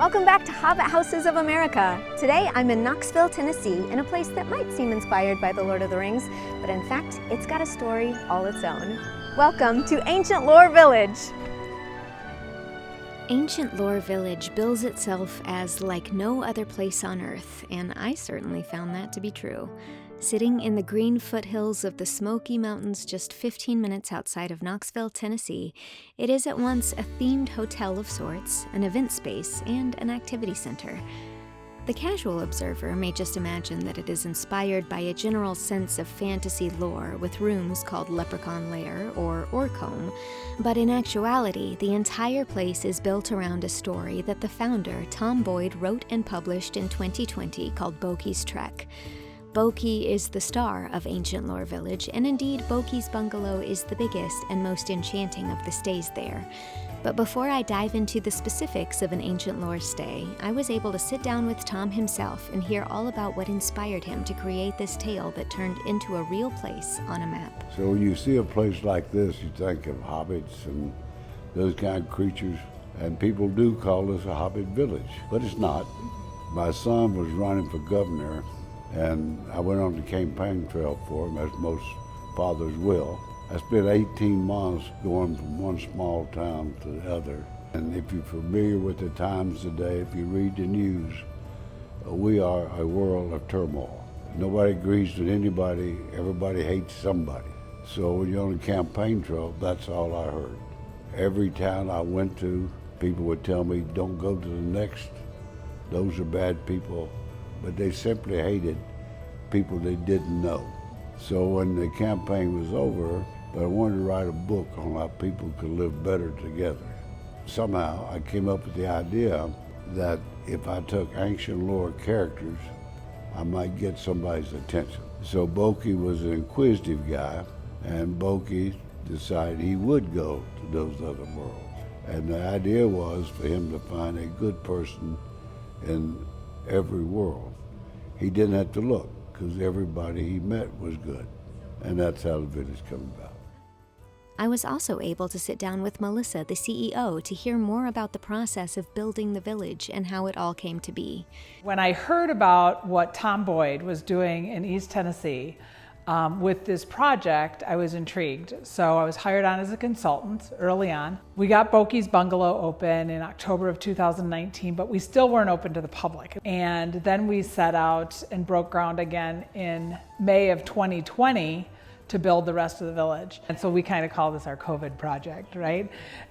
Welcome back to Hobbit Houses of America. Today I'm in Knoxville, Tennessee, in a place that might seem inspired by The Lord of the Rings, but in fact, it's got a story all its own. Welcome to Ancient Lore Village. Ancient Lore Village bills itself as like no other place on Earth, and I certainly found that to be true. Sitting in the green foothills of the Smoky Mountains just 15 minutes outside of Knoxville, Tennessee, it is at once a themed hotel of sorts, an event space, and an activity center. The casual observer may just imagine that it is inspired by a general sense of fantasy lore with rooms called Leprechaun Lair or Orcombe, but in actuality, the entire place is built around a story that the founder, Tom Boyd, wrote and published in 2020 called Boki's Trek. Boki is the star of Ancient Lore Village, and indeed Boki's bungalow is the biggest and most enchanting of the stays there. But before I dive into the specifics of an Ancient Lore stay, I was able to sit down with Tom himself and hear all about what inspired him to create this tale that turned into a real place on a map. So when you see a place like this, you think of hobbits and those kind of creatures, and people do call this a hobbit village, but it's not. My son was running for governor, and I went on the campaign trail for him, as most fathers will. I spent 18 months going from one small town to the other. And if you're familiar with the times today, if you read the news, we are a world of turmoil. Nobody agrees with anybody, everybody hates somebody. So when you're on the campaign trail, that's all I heard. Every town I went to, people would tell me, don't go to the next, those are bad people. But they simply hated people they didn't know. So when the campaign was over, I wanted to write a book on how people could live better together. Somehow I came up with the idea that if I took ancient lore characters, I might get somebody's attention. So Boki was an inquisitive guy, and Boki decided he would go to those other worlds. And the idea was for him to find a good person in every world. He didn't have to look, because everybody he met was good. And that's how the village came about. I was also able to sit down with Melissa, the CEO, to hear more about the process of building the village and how it all came to be. When I heard about what Tom Boyd was doing in East Tennessee with this project, I was intrigued. So I was hired on as a consultant early on. We got Boki's bungalow open in October of 2019, but we still weren't open to the public. And then we set out and broke ground again in May of 2020 to build the rest of the village. And so we kind of call this our COVID project, right?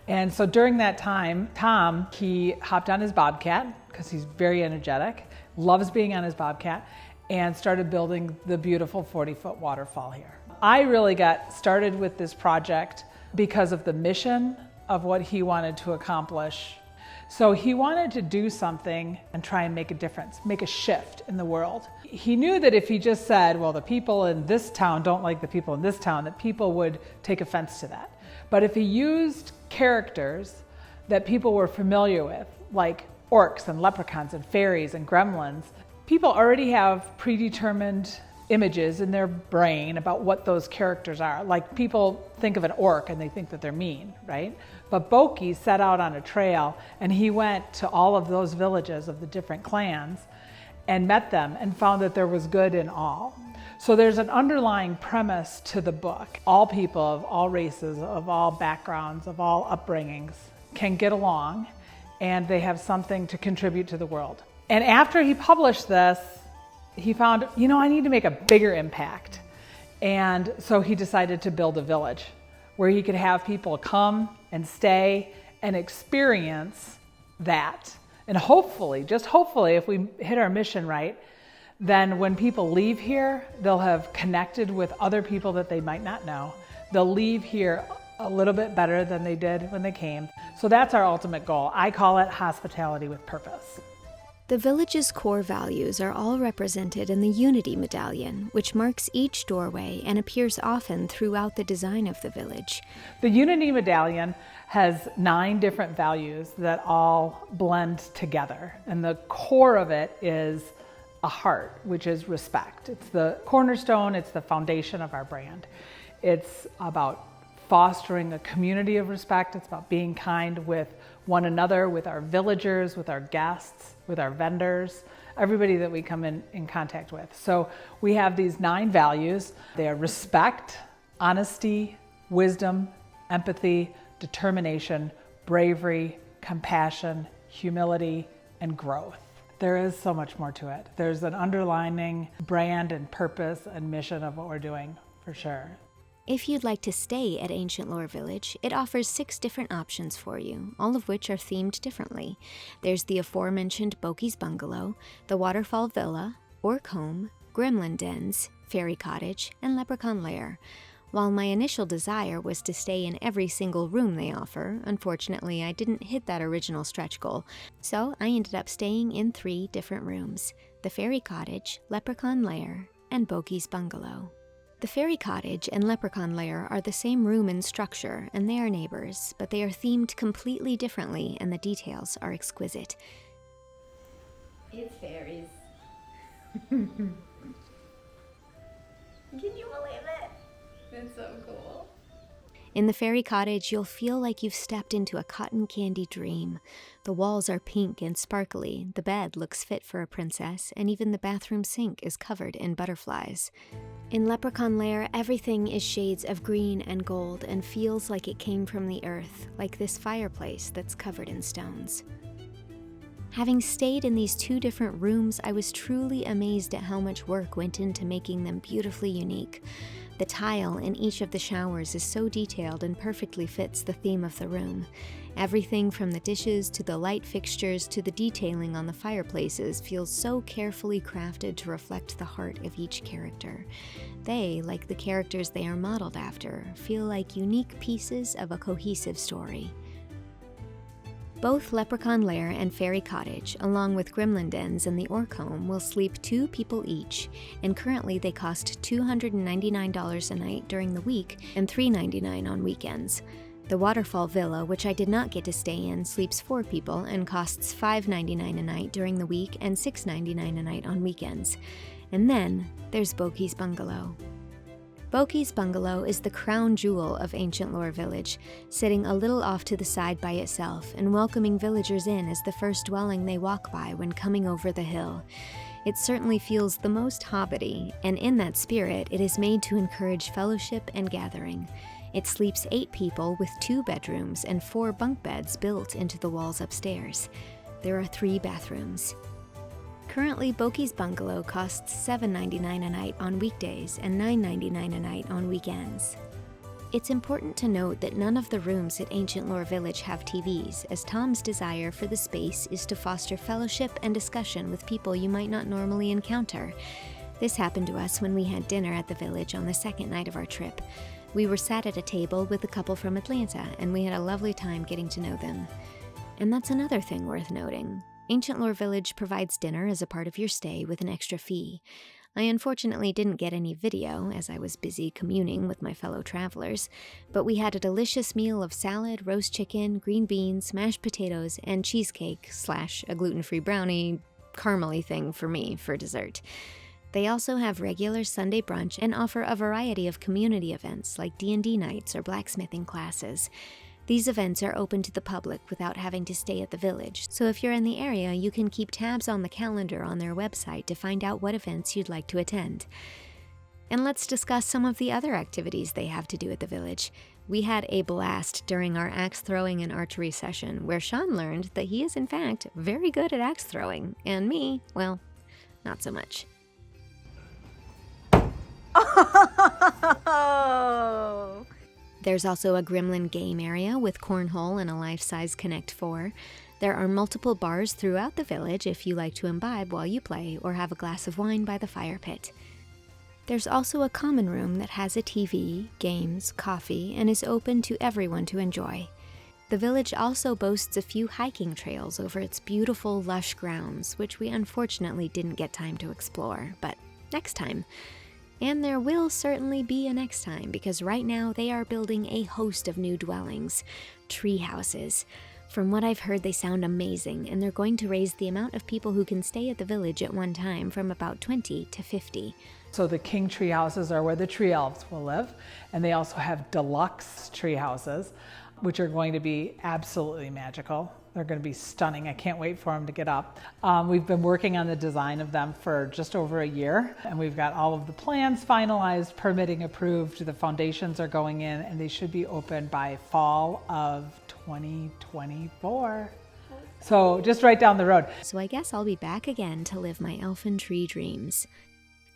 And so during that time, Tom, he hopped on his Bobcat, because he's very energetic, loves being on his Bobcat, and started building the beautiful 40-foot waterfall here. I really got started with this project because of the mission of what he wanted to accomplish. So he wanted to do something and try and make a difference, make a shift in the world. He knew that if he just said, well, the people in this town don't like the people in this town, that people would take offense to that. But if he used characters that people were familiar with, like orcs and leprechauns and fairies and gremlins, people already have predetermined images in their brain about what those characters are. Like people think of an orc and they think that they're mean, right? But Boki set out on a trail and he went to all of those villages of the different clans and met them and found that there was good in all. So there's an underlying premise to the book. All people of all races, of all backgrounds, of all upbringings can get along and they have something to contribute to the world. And after he published this, he found, I need to make a bigger impact. And so he decided to build a village where he could have people come and stay and experience that. And hopefully, just hopefully, if we hit our mission right, then when people leave here, they'll have connected with other people that they might not know. They'll leave here a little bit better than they did when they came. So that's our ultimate goal. I call it hospitality with purpose. The village's core values are all represented in the Unity Medallion, which marks each doorway and appears often throughout the design of the village. The Unity Medallion has 9 different values that all blend together. And the core of it is a heart, which is respect. It's the cornerstone, it's the foundation of our brand. It's about fostering a community of respect. It's about being kind with one another, with our villagers, with our guests, with our vendors, everybody that we come in contact with. So we have these 9 values. They are respect, honesty, wisdom, empathy, determination, bravery, compassion, humility, and growth. There is so much more to it. There's an underlining brand and purpose and mission of what we're doing, for sure. If you'd like to stay at Ancient Lore Village, it offers 6 different options for you, all of which are themed differently. There's the aforementioned Boki's Bungalow, the Waterfall Villa, Orc Home, Gremlin Dens, Fairy Cottage, and Leprechaun Lair. While my initial desire was to stay in every single room they offer, unfortunately I didn't hit that original stretch goal, so I ended up staying in 3 different rooms: the Fairy Cottage, Leprechaun Lair, and Boki's Bungalow. The Fairy Cottage and Leprechaun Lair are the same room and structure, and they are neighbors, but they are themed completely differently, and the details are exquisite. It's fairies. Can you believe it? It's so cool. In the Fairy Cottage, you'll feel like you've stepped into a cotton candy dream. The walls are pink and sparkly, the bed looks fit for a princess, and even the bathroom sink is covered in butterflies. In Leprechaun Lair, everything is shades of green and gold and feels like it came from the earth, like this fireplace that's covered in stones. Having stayed in these 2 different rooms, I was truly amazed at how much work went into making them beautifully unique. The tile in each of the showers is so detailed and perfectly fits the theme of the room. Everything from the dishes to the light fixtures to the detailing on the fireplaces feels so carefully crafted to reflect the heart of each character. They, like the characters they are modeled after, feel like unique pieces of a cohesive story. Both Leprechaun Lair and Fairy Cottage, along with Gremlin Dens and the Orc Home, will sleep 2 people each, and currently they cost $299 a night during the week and $399 on weekends. The Waterfall Villa, which I did not get to stay in, sleeps 4 people and costs $599 a night during the week and $699 a night on weekends. And then there's Boki's Bungalow. Boki's Bungalow is the crown jewel of Ancient Lore Village, sitting a little off to the side by itself and welcoming villagers in as the first dwelling they walk by when coming over the hill. It certainly feels the most Hobbity, and in that spirit, it is made to encourage fellowship and gathering. It sleeps 8 people with 2 bedrooms and 4 bunk beds built into the walls upstairs. There are 3 bathrooms. Currently, Boki's Bungalow costs $7.99 a night on weekdays and $9.99 a night on weekends. It's important to note that none of the rooms at Ancient Lore Village have TVs, as Tom's desire for the space is to foster fellowship and discussion with people you might not normally encounter. This happened to us when we had dinner at the village on the 2nd night of our trip. We were sat at a table with a couple from Atlanta, and we had a lovely time getting to know them. And that's another thing worth noting. Ancient Lore Village provides dinner as a part of your stay with an extra fee. I unfortunately didn't get any video, as I was busy communing with my fellow travelers, but we had a delicious meal of salad, roast chicken, green beans, mashed potatoes, and cheesecake / a gluten-free brownie, caramely thing for me for dessert. They also have regular Sunday brunch and offer a variety of community events like D&D nights or blacksmithing classes. These events are open to the public without having to stay at the village, so if you're in the area, you can keep tabs on the calendar on their website to find out what events you'd like to attend. And let's discuss some of the other activities they have to do at the village. We had a blast during our axe throwing and archery session, where Sean learned that he is in fact very good at axe throwing, and me, well, not so much. Oh! There's also a gremlin game area with cornhole and a life-size Connect 4. There are multiple bars throughout the village if you like to imbibe while you play or have a glass of wine by the fire pit. There's also a common room that has a TV, games, coffee, and is open to everyone to enjoy. The village also boasts a few hiking trails over its beautiful, lush grounds, which we unfortunately didn't get time to explore, but next time. And there will certainly be a next time, because right now they are building a host of new dwellings, tree houses. From what I've heard, they sound amazing, and they're going to raise the amount of people who can stay at the village at one time from about 20 to 50. So the king tree houses are where the tree elves will live, and they also have deluxe tree houses, which are going to be absolutely magical. They're going to be stunning. I can't wait for them to get up. We've been working on the design of them for just over a year, and we've got all of the plans finalized, permitting approved, the foundations are going in, and they should be open by fall of 2024. So just right down the road. So I guess I'll be back again to live my elfin tree dreams.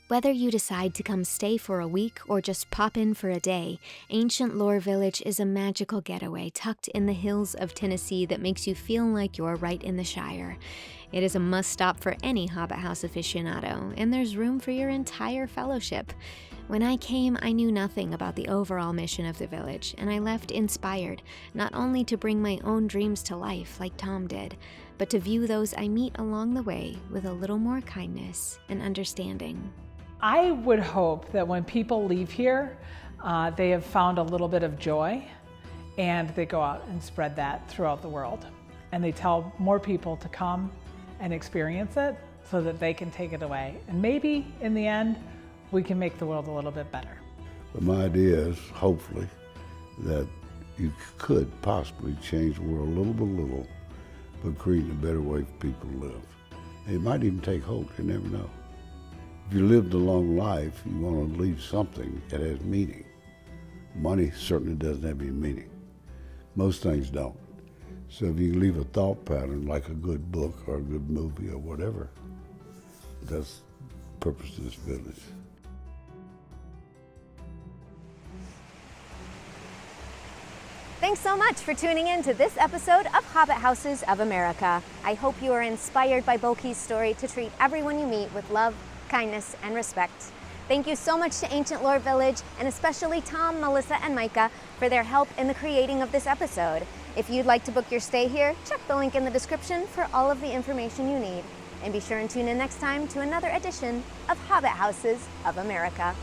Whether you decide to come stay for a week or just pop in for a day, Ancient Lore Village is a magical getaway tucked in the hills of Tennessee that makes you feel like you're right in the Shire. It is a must-stop for any Hobbit House aficionado, and there's room for your entire fellowship. When I came, I knew nothing about the overall mission of the village, and I left inspired, not only to bring my own dreams to life like Tom did, but to view those I meet along the way with a little more kindness and understanding. I would hope that when people leave here, they have found a little bit of joy, and they go out and spread that throughout the world. And they tell more people to come and experience it so that they can take it away. And maybe in the end, we can make the world a little bit better. But my idea is, hopefully, that you could possibly change the world little by little, but creating a better way for people to live. And it might even take hope, you never know. If you lived a long life, you want to leave something that has meaning. Money certainly doesn't have any meaning. Most things don't. So if you leave a thought pattern, like a good book or a good movie or whatever, that's the purpose of this village. Thanks so much for tuning in to this episode of Hobbit Houses of America. I hope you are inspired by Boki's story to treat everyone you meet with love, kindness, and respect. Thank you so much to Ancient Lore Village, and especially Tom, Melissa, and Micah for their help in the creating of this episode. If you'd like to book your stay here, check the link in the description for all of the information you need. And be sure and tune in next time to another edition of Hobbit Houses of America.